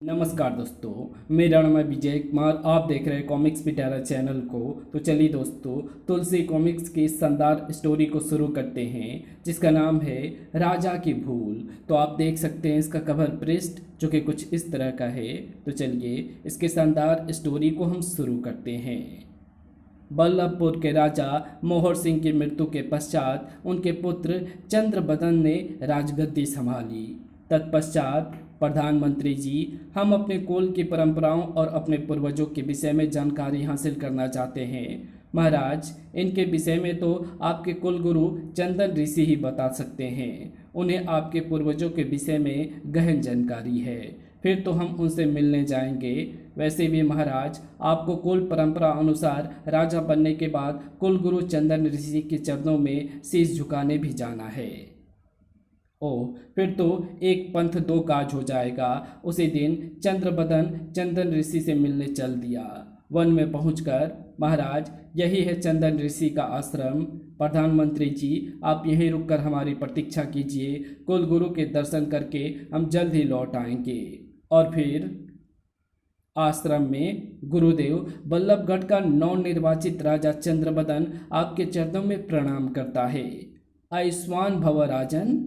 नमस्कार दोस्तों, मेरा नाम है विजय कुमार। आप देख रहे हैं कॉमिक्स पिटारा चैनल को। तो चलिए दोस्तों, तुलसी कॉमिक्स की इस शानदार स्टोरी को शुरू करते हैं जिसका नाम है राजा की भूल। तो आप देख सकते हैं इसका कवर पृष्ठ जो कि कुछ इस तरह का है। तो चलिए इसके शानदार स्टोरी को हम शुरू करते हैं। बल्लभपुर के राजा मोहर सिंह की मृत्यु के पश्चात उनके पुत्र चंद्रबदन ने राजगद्दी संभाली। तत्पश्चात प्रधानमंत्री जी, हम अपने कुल की परंपराओं और अपने पूर्वजों के विषय में जानकारी हासिल करना चाहते हैं। महाराज, इनके विषय में तो आपके कुल गुरु चंदन ऋषि ही बता सकते हैं। उन्हें आपके पूर्वजों के विषय में गहन जानकारी है। फिर तो हम उनसे मिलने जाएंगे। वैसे भी महाराज, आपको कुल परंपरा अनुसार राजा बनने के बाद कुल गुरु चंदन ऋषि के चरणों में शीश झुकाने भी जाना है। ओह, फिर तो एक पंथ दो काज हो जाएगा। उसी दिन चंद्रबदन चंदन ऋषि से मिलने चल दिया। वन में पहुंचकर, महाराज, यही है चंदन ऋषि का आश्रम। प्रधानमंत्री जी, आप यहीं रुककर हमारी प्रतीक्षा कीजिए। कुल गुरु के दर्शन करके हम जल्द ही लौट आएंगे। और फिर आश्रम में गुरुदेव बल्लभगढ़ का नवनिर्वाचित राजा चंद्रबदन आपके चरणों में प्रणाम करता है। आयुष्मान भव राजन।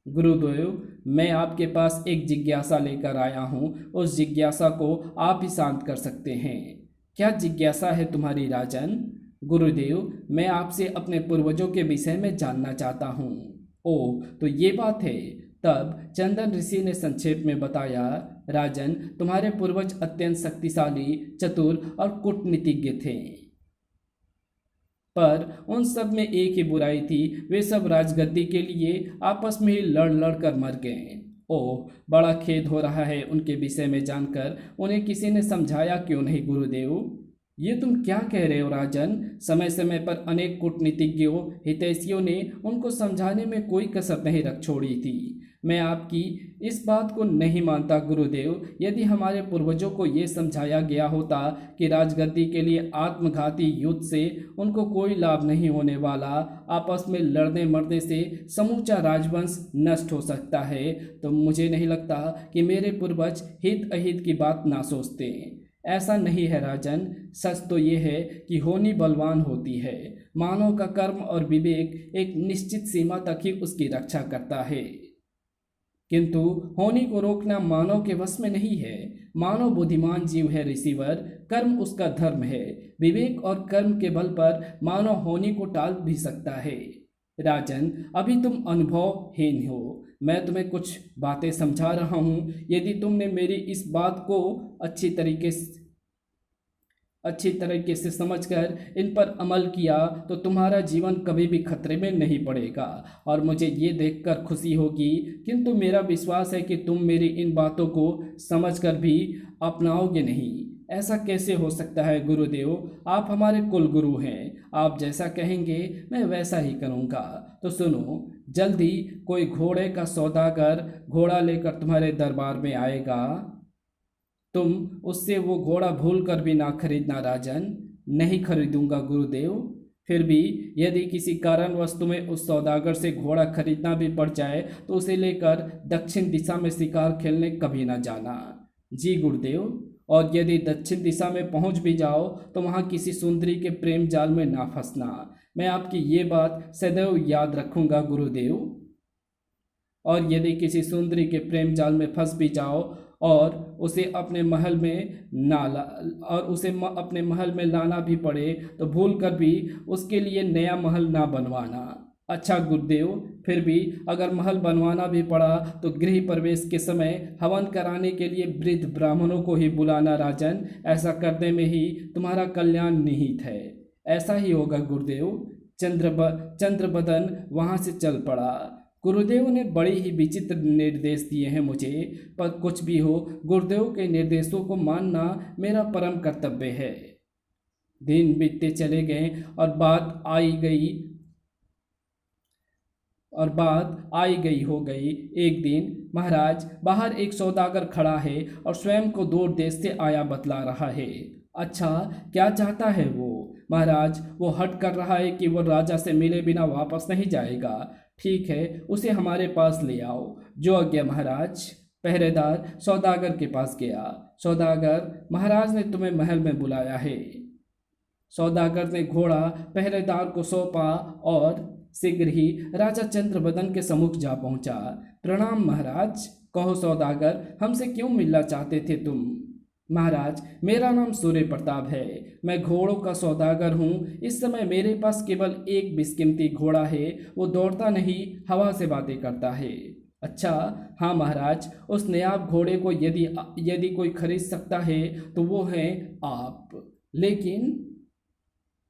गुरुदेव, मैं आपके पास एक जिज्ञासा लेकर आया हूँ। उस जिज्ञासा को आप ही शांत कर सकते हैं। क्या जिज्ञासा है तुम्हारी राजन? गुरुदेव, मैं आपसे अपने पूर्वजों के विषय में जानना चाहता हूँ। ओह, तो ये बात है। तब चंदन ऋषि ने संक्षेप में बताया, राजन, तुम्हारे पूर्वज अत्यंत शक्तिशाली, चतुर और कूटनीतिज्ञ थे, पर उन सब में एक ही बुराई थी। वे सब राजगद्दी के लिए आपस में ही लड़ लड़ कर मर गए। ओह, बड़ा खेद हो रहा है उनके विषय में जानकर। उन्हें किसी ने समझाया क्यों नहीं गुरुदेव? ये तुम क्या कह रहे हो राजन? समय समय पर अनेक कूटनीतिज्ञों, हितैषियों ने उनको समझाने में कोई कसर नहीं रख छोड़ी थी। मैं आपकी इस बात को नहीं मानता गुरुदेव। यदि हमारे पूर्वजों को ये समझाया गया होता कि राजगद्दी के लिए आत्मघाती युद्ध से उनको कोई लाभ नहीं होने वाला, आपस में लड़ने मरने से समूचा राजवंश नष्ट हो सकता है, तो मुझे नहीं लगता कि मेरे पूर्वज हित अहित की बात ना सोचते। ऐसा नहीं है राजन। सच तो ये है कि होनी बलवान होती है। मानव का कर्म और विवेक एक निश्चित सीमा तक ही उसकी रक्षा करता है, किंतु होनी को रोकना मानव के वश में नहीं है। मानव बुद्धिमान जीव है ऋषिवर। कर्म उसका धर्म है। विवेक और कर्म के बल पर मानव होनी को टाल भी सकता है। राजन, अभी तुम अनुभवहीन हो। मैं तुम्हें कुछ बातें समझा रहा हूँ। यदि तुमने मेरी इस बात को अच्छी तरीके से समझकर इन पर अमल किया तो तुम्हारा जीवन कभी भी खतरे में नहीं पड़ेगा और मुझे ये देखकर खुशी होगी। किंतु मेरा विश्वास है कि तुम मेरी इन बातों को समझकर भी अपनाओगे नहीं। ऐसा कैसे हो सकता है गुरुदेव? आप हमारे कुल गुरु हैं। आप जैसा कहेंगे मैं वैसा ही करूँगा। तो सुनो, जल्दी कोई घोड़े का सौदागर घोड़ा लेकर तुम्हारे दरबार में आएगा। तुम उससे वो घोड़ा भूल कर भी ना खरीदना राजन। नहीं खरीदूंगा गुरुदेव। फिर भी यदि किसी कारणवश तुम्हें उस सौदागर से घोड़ा खरीदना भी पड़ जाए तो उसे लेकर दक्षिण दिशा में शिकार खेलने कभी ना जाना। जी गुरुदेव। और यदि दक्षिण दिशा में पहुंच भी जाओ तो वहां किसी सुंदरी के प्रेम जाल में ना फंसना। मैं आपकी ये बात सदैव याद रखूंगा गुरुदेव। और यदि किसी सुंदरी के प्रेम जाल में फंस भी जाओ और उसे अपने महल में अपने महल में लाना भी पड़े तो भूल कर भी उसके लिए नया महल ना बनवाना। अच्छा गुरुदेव, फिर भी अगर महल बनवाना भी पड़ा तो गृह प्रवेश के समय हवन कराने के लिए वृद्ध ब्राह्मणों को ही बुलाना राजन। ऐसा करने में ही तुम्हारा कल्याण निहित है। ऐसा ही होगा गुरुदेव। चंद्रबदन वहां से चल पड़ा। गुरुदेव ने बड़े ही विचित्र निर्देश दिए हैं मुझे, पर कुछ भी हो, गुरुदेव के निर्देशों को मानना मेरा परम कर्तव्य है। दिन बीतते चले गए और बात आई गई हो गई। एक दिन, महाराज, बाहर एक सौदागर खड़ा है और स्वयं को दूर देश से आया बतला रहा है। अच्छा, क्या चाहता है वो? महाराज, वो हट कर रहा है कि वो राजा से मिले बिना वापस नहीं जाएगा। ठीक है, उसे हमारे पास ले आओ। जो आज्ञा महाराज। पहरेदार सौदागर के पास गया। सौदागर, महाराज ने तुम्हें महल में बुलाया है। सौदागर ने घोड़ा पहरेदार को सौंपा और शीघ्र ही राजा चंद्रबदन के सम्मुख जा पहुंचा। प्रणाम महाराज। कहो सौदागर, हमसे क्यों मिलना चाहते थे तुम? महाराज, मेरा नाम सूर्य प्रताप है। मैं घोड़ों का सौदागर हूँ। इस समय मेरे पास केवल एक बेशकीमती घोड़ा है। वो दौड़ता नहीं, हवा से बातें करता है। अच्छा, हाँ महाराज, उस नायाब घोड़े को यदि यदि कोई खरीद सकता है तो वो है आप।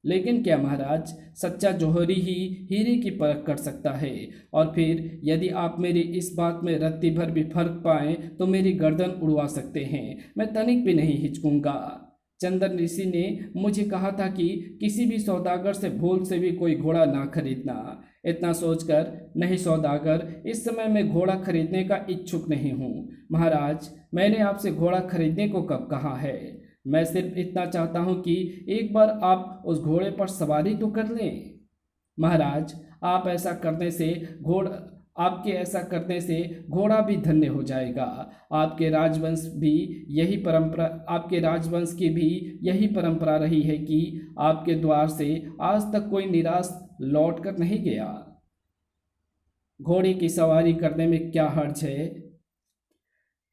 लेकिन क्या महाराज? सच्चा जौहरी ही हीरे की परख कर सकता है। और फिर यदि आप मेरी इस बात में रत्ती भर भी फर्क पाएं तो मेरी गर्दन उड़वा सकते हैं। मैं तनिक भी नहीं हिचकूंगा। चंदन ऋषि ने मुझे कहा था कि किसी भी सौदागर से भूल से भी कोई घोड़ा ना खरीदना। इतना सोचकर, नहीं सौदागर, इस समय मैं घोड़ा खरीदने का इच्छुक नहीं हूँ। महाराज, मैंने आपसे घोड़ा खरीदने को कब कहा है? मैं सिर्फ इतना चाहता हूँ कि एक बार आप उस घोड़े पर सवारी तो कर लें। महाराज, आपके ऐसा करने से घोड़ा भी धन्य हो जाएगा। आपके राजवंश की भी यही परंपरा रही है कि आपके द्वार से आज तक कोई निराश लौट कर नहीं गया। घोड़े की सवारी करने में क्या हर्ज है?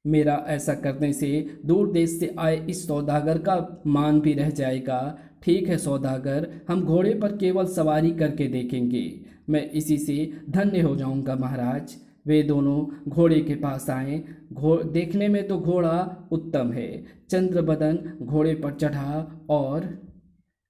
मेरा ऐसा करने से दूर देश से आए इस सौदागर का मान भी रह जाएगा। ठीक है सौदागर, हम घोड़े पर केवल सवारी करके देखेंगे। मैं इसी से धन्य हो जाऊंगा महाराज। वे दोनों घोड़े के पास आए। देखने में तो घोड़ा उत्तम है। चंद्रबदन घोड़े पर चढ़ा और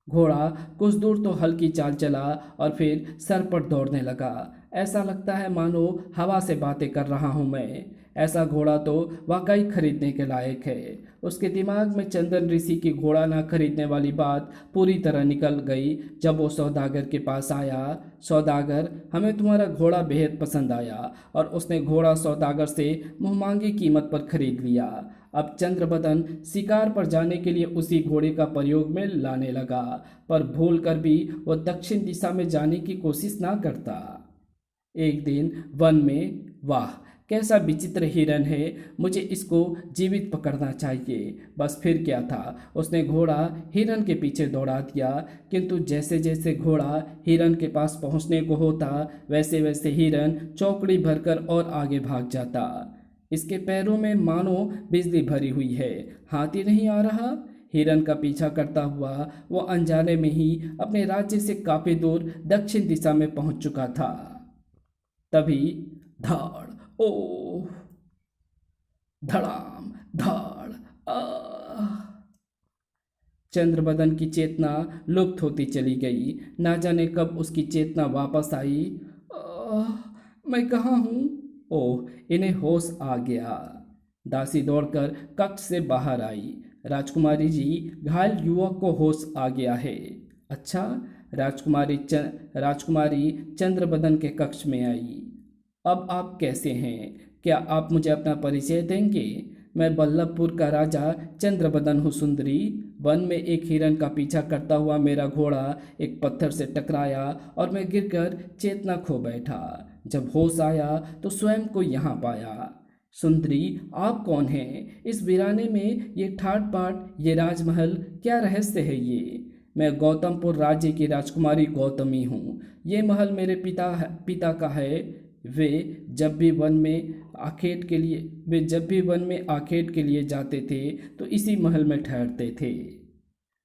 घोड़ा कुछ दूर तो हल्की चाल चला और फिर सर पर दौड़ने लगा। ऐसा लगता है मानो हवा से बातें कर रहा हूँ मैं। ऐसा घोड़ा तो वाकई खरीदने के लायक है। उसके दिमाग में चंदन ऋषि की घोड़ा ना खरीदने वाली बात पूरी तरह निकल गई जब वो सौदागर के पास आया। सौदागर, हमें तुम्हारा घोड़ा बेहद पसंद आया। और उसने घोड़ा सौदागर से मुँहमांगी कीमत पर खरीद लिया। अब चंद्रबदन शिकार पर जाने के लिए उसी घोड़े का प्रयोग में लाने लगा, पर भूल कर भी वह दक्षिण दिशा में जाने की कोशिश ना करता। एक दिन वन में, वाह कैसा विचित्र हिरन है, मुझे इसको जीवित पकड़ना चाहिए। बस फिर क्या था, उसने घोड़ा हिरन के पीछे दौड़ा दिया। किंतु जैसे जैसे घोड़ा हिरन के पास पहुंचने को होता वैसे वैसे हिरन चौकड़ी भरकर और आगे भाग जाता। इसके पैरों में मानो बिजली भरी हुई है। हाथी नहीं आ रहा। हिरन का पीछा करता हुआ वो अनजाने में ही अपने राज्य से काफी दूर दक्षिण दिशा में पहुंच चुका था। तभी धाड़, ओ धड़ाम धाड़, चंद्रबदन की चेतना लुप्त होती चली गई। ना जाने कब उसकी चेतना वापस आई। मैं कहाँ हूँ? ओह, इन्हें होश आ गया। दासी दौड़कर कक्ष से बाहर आई। राजकुमारी जी, घायल युवक को होश आ गया है। अच्छा। राजकुमारी चंद्रबदन के कक्ष में आई। अब आप कैसे हैं? क्या आप मुझे अपना परिचय देंगे? मैं बल्लभपुर का राजा चंद्रबदन हूँ सुंदरी। वन में एक हिरन का पीछा करता हुआ मेरा घोड़ा एक पत्थर से टकराया और मैं गिरकर चेतना खो बैठा। जब होश आया तो स्वयं को यहाँ पाया। सुंदरी, आप कौन हैं? इस वीराने में ये ठाट बाट, ये राजमहल, क्या रहस्य है ये? मैं गौतमपुर राज्य की राजकुमारी गौतमी हूँ। ये महल मेरे पिता का है। वे जब भी वन में आखेट के लिए जाते थे तो इसी महल में ठहरते थे।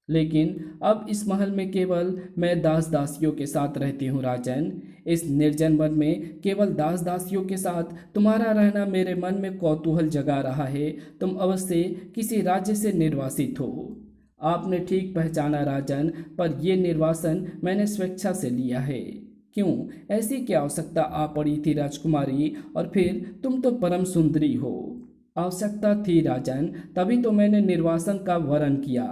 लेकिन अब इस महल में केवल मैं दास दासियों के साथ रहती हूँ राजन। इस निर्जन वन में केवल दास दासियों के साथ तुम्हारा रहना मेरे मन में कौतूहल जगा रहा है। तुम अवश्य किसी राज्य से निर्वासित हो। आपने ठीक पहचाना राजन, पर यह निर्वासन मैंने स्वेच्छा से लिया है। क्यों, ऐसी क्या आवश्यकता आ पड़ी थी राजकुमारी? और फिर तुम तो परम सुंदरी हो। आवश्यकता थी राजन, तभी तो मैंने निर्वासन का वरण किया।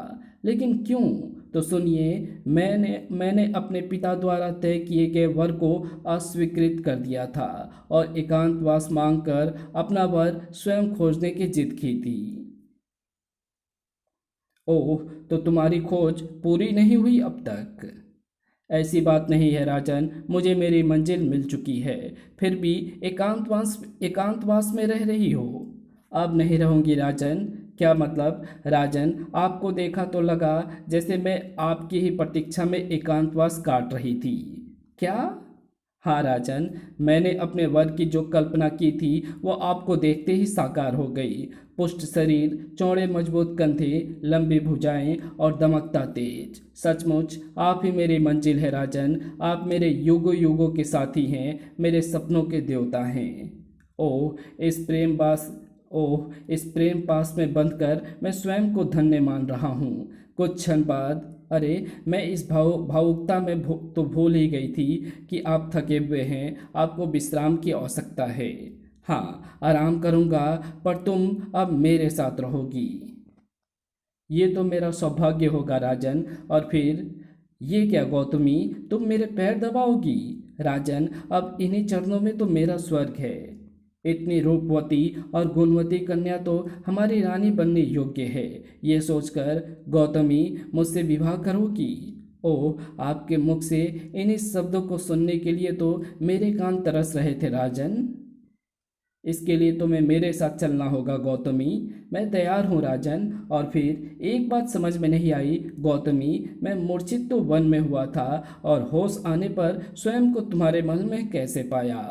लेकिन क्यों? तो सुनिए, मैंने अपने पिता द्वारा तय किए गए वर को अस्वीकृत कर दिया था और एकांतवास मांगकर अपना वर स्वयं खोजने की जिद की थी। ओह, तो तुम्हारी खोज पूरी नहीं हुई अब तक? ऐसी बात नहीं है राजन, मुझे मेरी मंजिल मिल चुकी है। फिर भी एकांतवास में रह रही हो। अब नहीं रहूंगी राजन। क्या मतलब? राजन, आपको देखा तो लगा जैसे मैं आपकी ही प्रतीक्षा में एकांतवास काट रही थी। क्या? हाँ राजन, मैंने अपने वर की जो कल्पना की थी वो आपको देखते ही साकार हो गई। पुष्ट शरीर, चौड़े मजबूत कंधे, लंबी भुजाएं और दमकता तेज। सचमुच आप ही मेरी मंजिल है राजन। आप मेरे युगों युगों के साथी हैं, मेरे सपनों के देवता हैं। ओह इस प्रेम पास में बंधकर मैं स्वयं को धन्य मान रहा हूँ। कुछ क्षण बाद, अरे मैं इस भावुकता में तो भूल ही गई थी कि आप थके हुए हैं, आपको विश्राम की आवश्यकता है। हाँ, आराम करूँगा, पर तुम अब मेरे साथ रहोगी। ये तो मेरा सौभाग्य होगा राजन। और फिर ये क्या गौतमी, तुम मेरे पैर दबाओगी? राजन, अब इन्हीं चरणों में तो मेरा स्वर्ग है। इतनी रूपवती और गुणवती कन्या तो हमारी रानी बनने योग्य है। ये सोचकर गौतमी मुझसे विवाह करोगी? ओह, आपके मुख से इन्हीं शब्दों को सुनने के लिए तो मेरे कान तरस रहे थे राजन। इसके लिए तुम्हें मेरे साथ चलना होगा गौतमी। मैं तैयार हूँ राजन। और फिर एक बात समझ में नहीं आई गौतमी, मैं मूर्छित तो वन में हुआ था और होश आने पर स्वयं को तुम्हारे महल में कैसे पाया?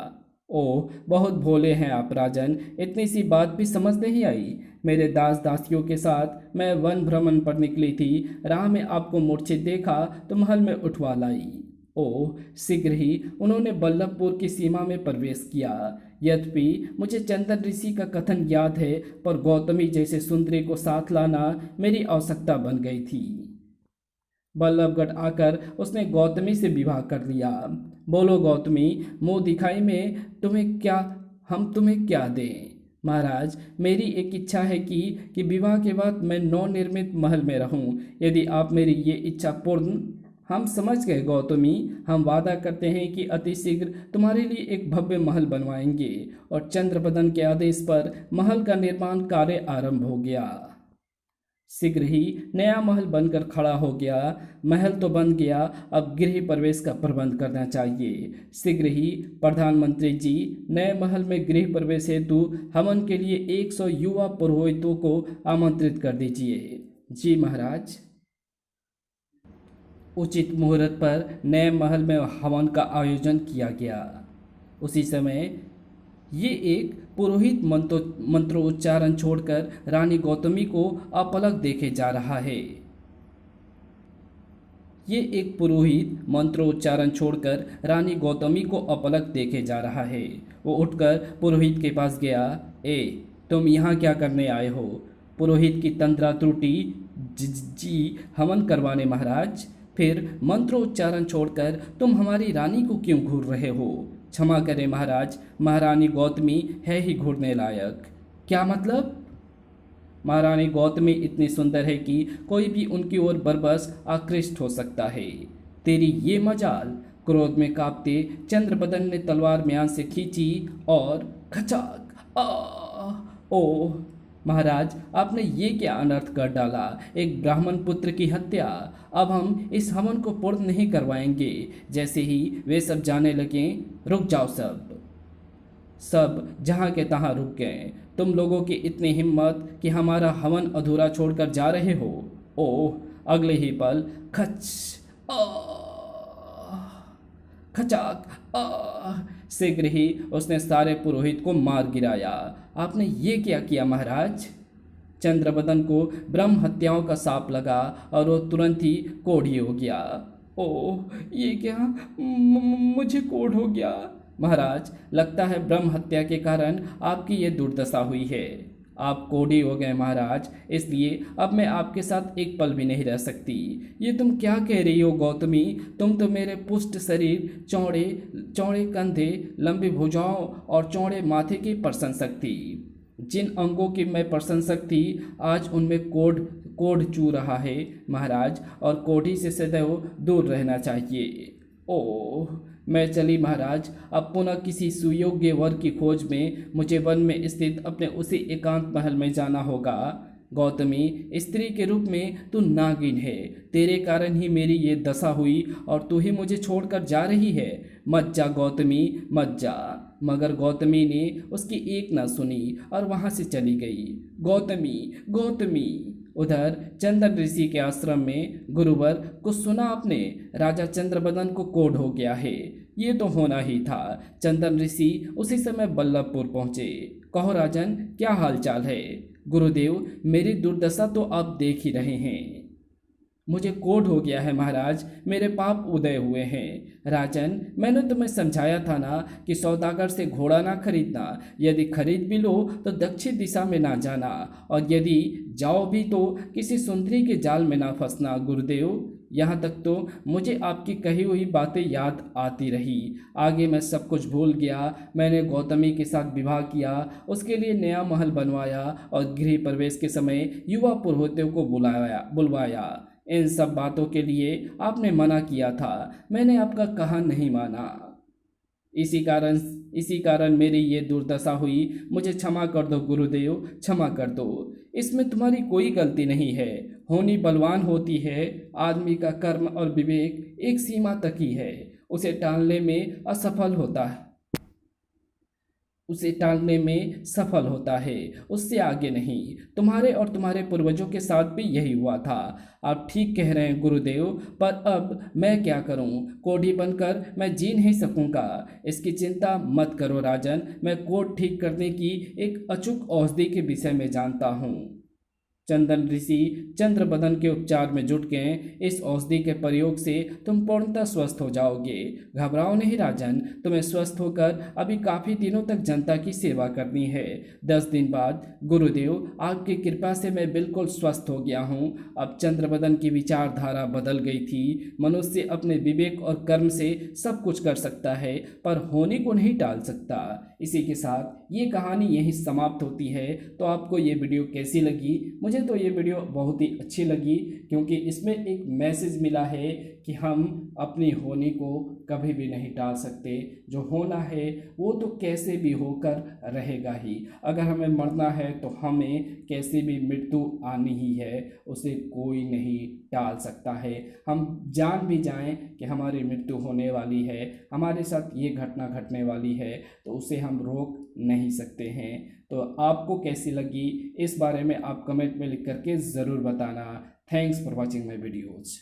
ओह, बहुत भोले हैं आप राजन, इतनी सी बात भी समझ नहीं आई। मेरे दास दासियों के साथ मैं वन भ्रमण पर निकली थी, राह में आपको मूर्छित देखा तो महल में उठवा लाई। ओह, शीघ्र ही उन्होंने बल्लभपुर की सीमा में प्रवेश किया। यद्यपि मुझे चंदन ऋषि का कथन याद है, पर गौतमी जैसे सुंदरी को साथ लाना मेरी आवश्यकता बन गई थी। बल्लभगढ़ आकर उसने गौतमी से विवाह कर लिया। बोलो गौतमी, मुंह दिखाई में हम तुम्हें क्या दें? महाराज, मेरी एक इच्छा है कि विवाह के बाद मैं नवनिर्मित महल में रहूं। यदि आप मेरी ये इच्छा पूर्ण। हम समझ गए गौतमी, हम वादा करते हैं कि अति शीघ्र तुम्हारे लिए एक भव्य महल बनवाएंगे। और चंद्रबदन के आदेश पर महल का निर्माण कार्य आरंभ हो गया। शीघ्र ही नया महल बनकर खड़ा हो गया। महल तो बन गया, अब गृह प्रवेश का प्रबंध करना चाहिए। शीघ्र ही प्रधानमंत्री जी नए महल में गृह प्रवेश हेतु हवन के लिए 100 युवा पुरोहितों को आमंत्रित कर दीजिए। जी महाराज। उचित मुहूर्त पर नए महल में हवन का आयोजन किया गया। उसी समय ये एक पुरोहित मंत्रोच्चारण छोड़कर रानी गौतमी को अपलक देखे जा रहा है। ये एक पुरोहित मंत्रोच्चारण छोड़कर रानी गौतमी को अपलक देखे जा रहा है। वो उठकर पुरोहित के पास गया। तुम यहाँ क्या करने आए हो? पुरोहित की तंद्रा त्रुटि। जी, हवन करवाने महाराज। फिर मंत्रोच्चारण छोड़कर तुम हमारी रानी को क्यों घूर रहे हो? क्षमा करें महाराज, महारानी गौतमी है ही घूरने लायक। क्या मतलब? महारानी गौतमी इतनी सुंदर है कि कोई भी उनकी ओर बरबस आकृष्ट हो सकता है। तेरी ये मजाल। क्रोध में कांपते चंद्रबदन ने तलवार म्यान से खींची और खचाक। ओह महाराज, आपने ये क्या अनर्थ कर डाला? एक ब्राह्मण पुत्र की हत्या। अब हम इस हवन को पूर्ण नहीं करवाएंगे। जैसे ही वे सब जाने लगे, रुक जाओ सब जहाँ के तहाँ रुक गए। तुम लोगों की इतनी हिम्मत कि हमारा हवन अधूरा छोड़कर जा रहे हो। ओह, अगले ही पल खच खचाक शीघ्र ही उसने सारे पुरोहित को मार गिराया। आपने ये क्या किया महाराज? चंद्रबदन को ब्रह्म हत्याओं का साप लगा और वो तुरंत ही कोढ़ी हो गया। ओह, ये क्या? मुझे कोढ़ हो गया। महाराज, लगता है ब्रह्म हत्या के कारण आपकी ये दुर्दशा हुई है। आप कोढ़ी हो गए महाराज, इसलिए अब मैं आपके साथ एक पल भी नहीं रह सकती। ये तुम क्या कह रही हो गौतमी? तुम तो मेरे पुष्ट शरीर, चौड़े चौड़े कंधे, लंबी भुजाओं और चौड़े माथे की प्रशंसक थी। जिन अंगों की मैं प्रशंसक थी, आज उनमें कोढ़ चू रहा है महाराज, और कोढ़ी से सदैव दूर रहना चाहिए। ओह, मैं चली महाराज। अब पुनः किसी सुयोग्य वर की खोज में मुझे वन में स्थित अपने उसी एकांत महल में जाना होगा। गौतमी, स्त्री के रूप में तू नागिन है। तेरे कारण ही मेरी ये दशा हुई और तू ही मुझे छोड़कर जा रही है। मत जा गौतमी, मत जा। मगर गौतमी ने उसकी एक ना सुनी और वहां से चली गई। गौतमी, गौतमी। उधर चंदन ऋषि के आश्रम में गुरुवर, कुछ सुना आपने? राजा चंद्रबदन को कोढ़ हो गया है। ये तो होना ही था। चंदन ऋषि उसी समय बल्लभपुर पहुंचे। कहो राजन, क्या हालचाल है? गुरुदेव, मेरी दुर्दशा तो आप देख ही रहे हैं। मुझे कोढ़ हो गया है महाराज, मेरे पाप उदय हुए हैं। राजन, मैंने तुम्हें समझाया था ना कि सौदागर से घोड़ा ना खरीदना। यदि खरीद भी लो तो दक्षिण दिशा में ना जाना, और यदि जाओ भी तो किसी सुंदरी के जाल में ना फंसना। गुरुदेव, यहाँ तक तो मुझे आपकी कही हुई बातें याद आती रही। आगे मैं सब कुछ भूल गया। मैंने गौतमी के साथ विवाह किया, उसके लिए नया महल बनवाया और गृह प्रवेश के समय युवा पुरोहितों को बुलवाया। इन सब बातों के लिए आपने मना किया था, मैंने आपका कहा नहीं माना। इसी कारण मेरी ये दुर्दशा हुई। मुझे क्षमा कर दो गुरुदेव, क्षमा कर दो। इसमें तुम्हारी कोई गलती नहीं है। होनी बलवान होती है। आदमी का कर्म और विवेक एक सीमा तक ही है, उसे टालने में सफल होता है, उससे आगे नहीं। तुम्हारे और तुम्हारे पूर्वजों के साथ भी यही हुआ था। आप ठीक कह रहे हैं गुरुदेव, पर अब मैं क्या करूं? कोढ़ी बनकर मैं जी नहीं सकूंगा। इसकी चिंता मत करो राजन, मैं कोढ़ ठीक करने की एक अचूक औषधि के विषय में जानता हूं। चंदन ऋषि चंद्रबदन के उपचार में जुट गए। इस औषधि के प्रयोग से तुम पूर्णतः स्वस्थ हो जाओगे। घबराओ नहीं राजन, तुम्हें स्वस्थ होकर अभी काफी दिनों तक जनता की सेवा करनी है। 10 दिन बाद गुरुदेव, आपकी कृपा से मैं बिल्कुल स्वस्थ हो गया हूँ। अब चंद्रबदन की विचारधारा बदल गई थी। मनुष्य अपने विवेक और कर्म से सब कुछ कर सकता है, पर होने को नहीं टाल सकता। इसी के साथ ये कहानी यहीं समाप्त होती है। तो आपको ये वीडियो कैसी लगी? मुझे तो ये वीडियो बहुत ही अच्छी लगी, क्योंकि इसमें एक मैसेज मिला है कि हम अपनी होनी को कभी भी नहीं टाल सकते। जो होना है वो तो कैसे भी होकर रहेगा ही। अगर हमें मरना है तो हमें कैसे भी मृत्यु आनी ही है, उसे कोई नहीं टाल सकता है। हम जान भी जाएं कि हमारी मृत्यु होने वाली है, हमारे साथ ये घटना घटने वाली है, तो उसे हम रोक नहीं सकते हैं। तो आपको कैसी लगी इस बारे में आप कमेंट में लिख करके ज़रूर बताना। Thanks for watching my videos.